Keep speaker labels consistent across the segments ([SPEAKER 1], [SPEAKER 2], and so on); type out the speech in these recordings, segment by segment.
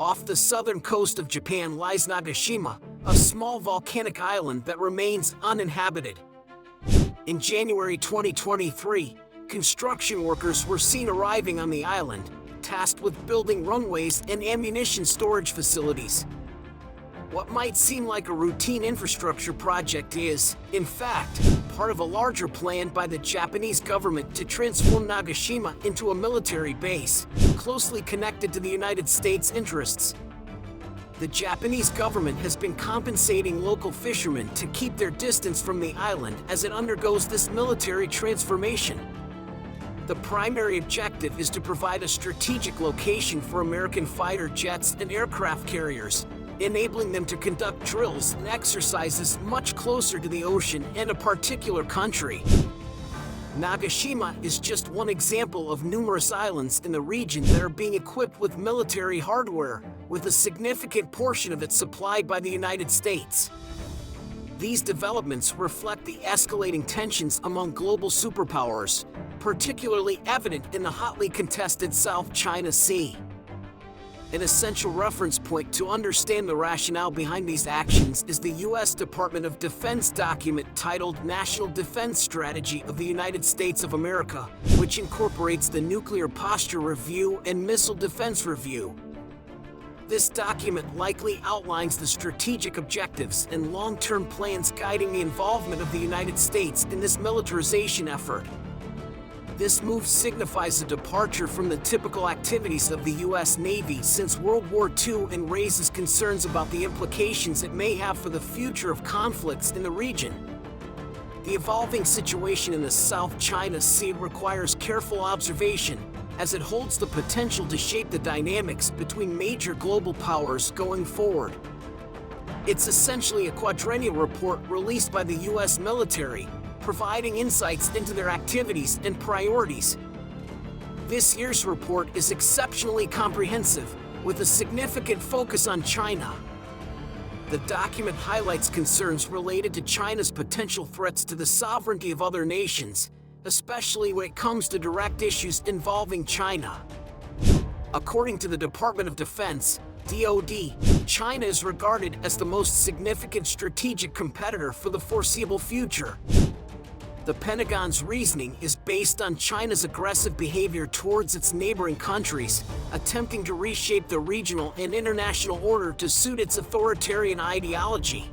[SPEAKER 1] Off the southern coast of Japan lies Nagashima, a small volcanic island that remains uninhabited. In January 2023, construction workers were seen arriving on the island, tasked with building runways and ammunition storage facilities. What might seem like a routine infrastructure project is, in fact, part of a larger plan by the Japanese government to transform Nagashima into a military base, closely connected to the United States' interests. The Japanese government has been compensating local fishermen to keep their distance from the island as it undergoes this military transformation. The primary objective is to provide a strategic location for American fighter jets and aircraft carriers, enabling them to conduct drills and exercises much closer to the ocean and a particular country. Nagashima is just one example of numerous islands in the region that are being equipped with military hardware, with a significant portion of it supplied by the United States. These developments reflect the escalating tensions among global superpowers, particularly evident in the hotly contested South China Sea. An essential reference point to understand the rationale behind these actions is the U.S. Department of Defense document titled National Defense Strategy of the United States of America, which incorporates the Nuclear Posture Review and Missile Defense Review. This document likely outlines the strategic objectives and long-term plans guiding the involvement of the United States in this militarization effort. This move signifies a departure from the typical activities of the U.S. Navy since World War II and raises concerns about the implications it may have for the future of conflicts in the region. The evolving situation in the South China Sea requires careful observation, as it holds the potential to shape the dynamics between major global powers going forward. It's essentially a quadrennial report released by the U.S. military, providing insights into their activities and priorities. This year's report is exceptionally comprehensive, with a significant focus on China. The document highlights concerns related to China's potential threats to the sovereignty of other nations, especially when it comes to direct issues involving China. According to the Department of Defense, DoD, China is regarded as the most significant strategic competitor for the foreseeable future. The Pentagon's reasoning is based on China's aggressive behavior towards its neighboring countries, attempting to reshape the regional and international order to suit its authoritarian ideology.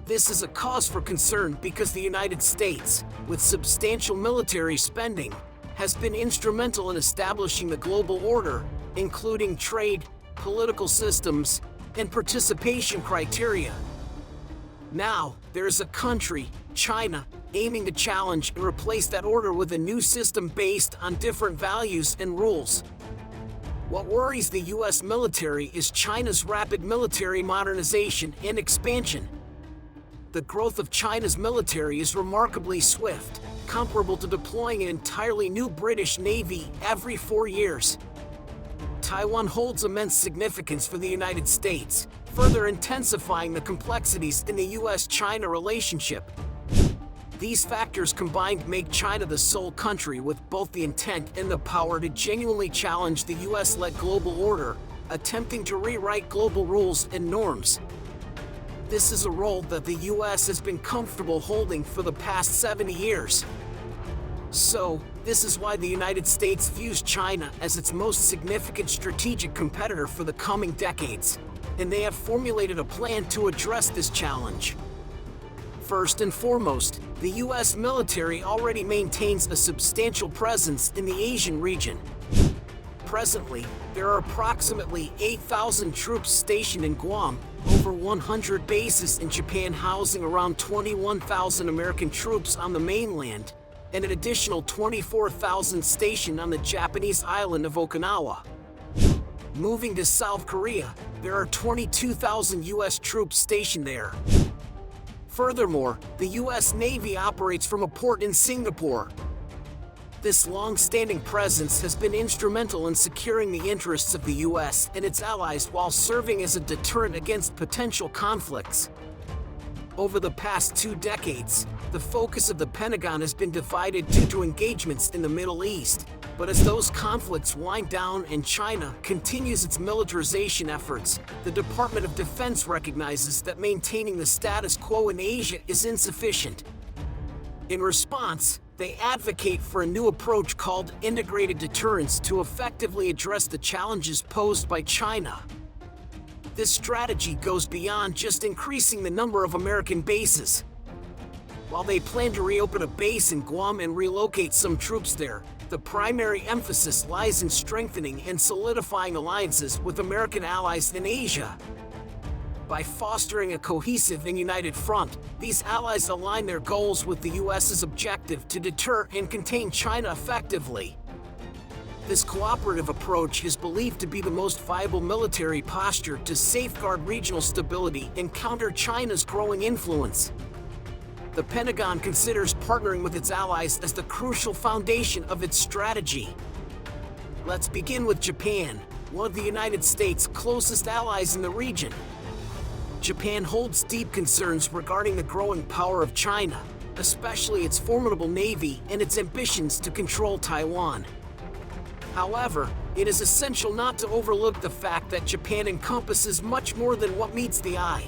[SPEAKER 1] This is a cause for concern because the United States, with substantial military spending, has been instrumental in establishing the global order, including trade, political systems, and participation criteria. Now, there is a country, China, aiming to challenge and replace that order with a new system based on different values and rules. What worries the U.S. military is China's rapid military modernization and expansion. The growth of China's military is remarkably swift, comparable to deploying an entirely new British Navy every 4 years. Taiwan holds immense significance for the United States, further intensifying the complexities in the U.S.-China relationship. These factors combined make China the sole country with both the intent and the power to genuinely challenge the US-led global order, attempting to rewrite global rules and norms. This is a role that the US has been comfortable holding for the past 70 years. So, this is why the United States views China as its most significant strategic competitor for the coming decades, and they have formulated a plan to address this challenge. First and foremost, the U.S. military already maintains a substantial presence in the Asian region. Presently, there are approximately 8,000 troops stationed in Guam, over 100 bases in Japan housing around 21,000 American troops on the mainland, and an additional 24,000 stationed on the Japanese island of Okinawa. Moving to South Korea, there are 22,000 U.S. troops stationed there. Furthermore, the U.S. Navy operates from a port in Singapore. This long-standing presence has been instrumental in securing the interests of the U.S. and its allies while serving as a deterrent against potential conflicts. Over the past 2 decades, the focus of the Pentagon has been divided due to engagements in the Middle East, But as those conflicts wind down and China continues its militarization efforts, the Department of Defense recognizes that maintaining the status quo in Asia is insufficient. In response, they advocate for a new approach called integrated deterrence to effectively address the challenges posed by China. This strategy goes beyond just increasing the number of American bases. While they plan to reopen a base in Guam and relocate some troops there, the primary emphasis lies in strengthening and solidifying alliances with American allies in Asia. By fostering a cohesive and united front, these allies align their goals with the US's objective to deter and contain China effectively. This cooperative approach is believed to be the most viable military posture to safeguard regional stability and counter China's growing influence. The Pentagon considers partnering with its allies as the crucial foundation of its strategy. Let's begin with Japan, one of the United States' closest allies in the region. Japan holds deep concerns regarding the growing power of China, especially its formidable navy and its ambitions to control Taiwan. However, it is essential not to overlook the fact that Japan encompasses much more than what meets the eye.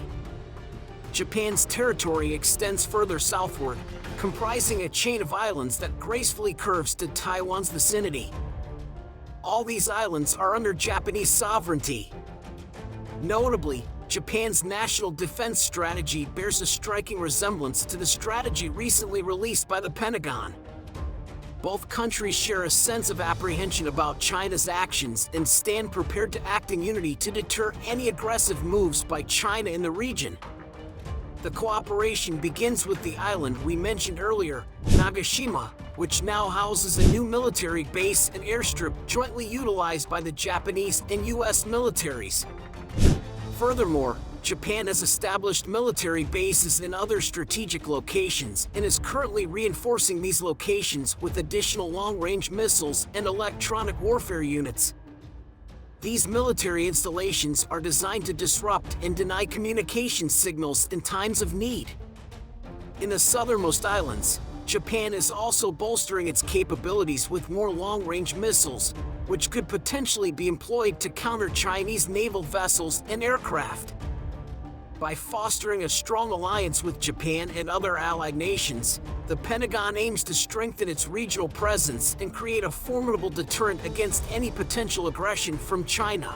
[SPEAKER 1] Japan's territory extends further southward, comprising a chain of islands that gracefully curves to Taiwan's vicinity. All these islands are under Japanese sovereignty. Notably, Japan's national defense strategy bears a striking resemblance to the strategy recently released by the Pentagon. Both countries share a sense of apprehension about China's actions and stand prepared to act in unity to deter any aggressive moves by China in the region. The cooperation begins with the island we mentioned earlier, Nagashima, which now houses a new military base and airstrip jointly utilized by the Japanese and US militaries. Furthermore, Japan has established military bases in other strategic locations and is currently reinforcing these locations with additional long-range missiles and electronic warfare units. These military installations are designed to disrupt and deny communication signals in times of need. In the southernmost islands, Japan is also bolstering its capabilities with more long-range missiles, which could potentially be employed to counter Chinese naval vessels and aircraft. By fostering a strong alliance with Japan and other allied nations, the Pentagon aims to strengthen its regional presence and create a formidable deterrent against any potential aggression from China.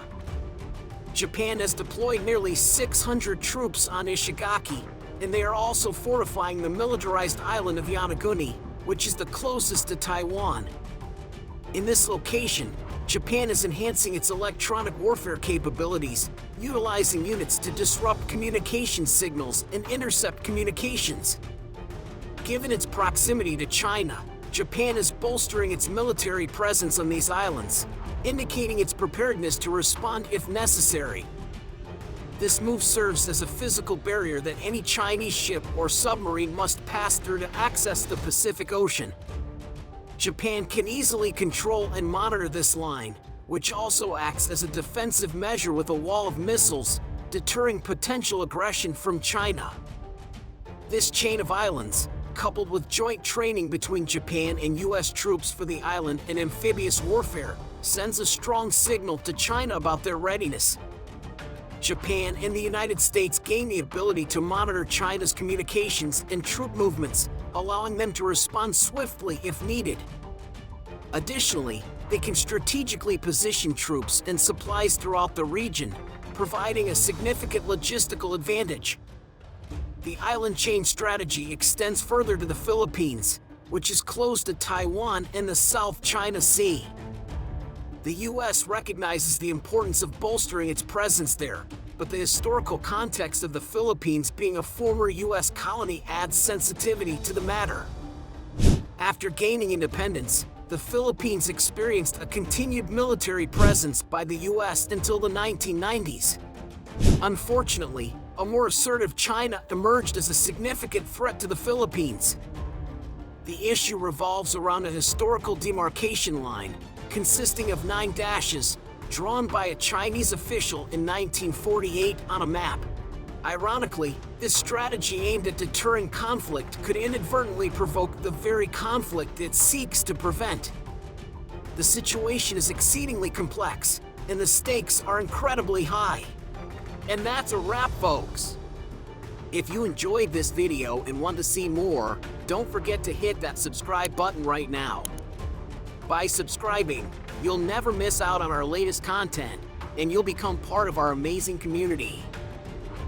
[SPEAKER 1] Japan has deployed nearly 600 troops on Ishigaki, and they are also fortifying the militarized island of Yonaguni, which is the closest to Taiwan. In this location, Japan is enhancing its electronic warfare capabilities, utilizing units to disrupt communication signals and intercept communications. Given its proximity to China, Japan is bolstering its military presence on these islands, indicating its preparedness to respond if necessary. This move serves as a physical barrier that any Chinese ship or submarine must pass through to access the Pacific Ocean. Japan can easily control and monitor this line, which also acts as a defensive measure with a wall of missiles, deterring potential aggression from China. This chain of islands, coupled with joint training between Japan and US troops for the island and amphibious warfare, sends a strong signal to China about their readiness. Japan and the United States gain the ability to monitor China's communications and troop movements, allowing them to respond swiftly if needed. Additionally, they can strategically position troops and supplies throughout the region, providing a significant logistical advantage. The island chain strategy extends further to the Philippines, which is close to Taiwan and the South China Sea. The US recognizes the importance of bolstering its presence there, but the historical context of the Philippines being a former US colony adds sensitivity to the matter. After gaining independence, the Philippines experienced a continued military presence by the US until the 1990s. Unfortunately, a more assertive China emerged as a significant threat to the Philippines. The issue revolves around a historical demarcation line, consisting of 9 dashes, drawn by a Chinese official in 1948 on a map. Ironically, this strategy aimed at deterring conflict could inadvertently provoke the very conflict it seeks to prevent. The situation is exceedingly complex, and the stakes are incredibly high. And that's a wrap, folks. If you enjoyed this video and want to see more, don't forget to hit that subscribe button right now. By subscribing, you'll never miss out on our latest content, and you'll become part of our amazing community.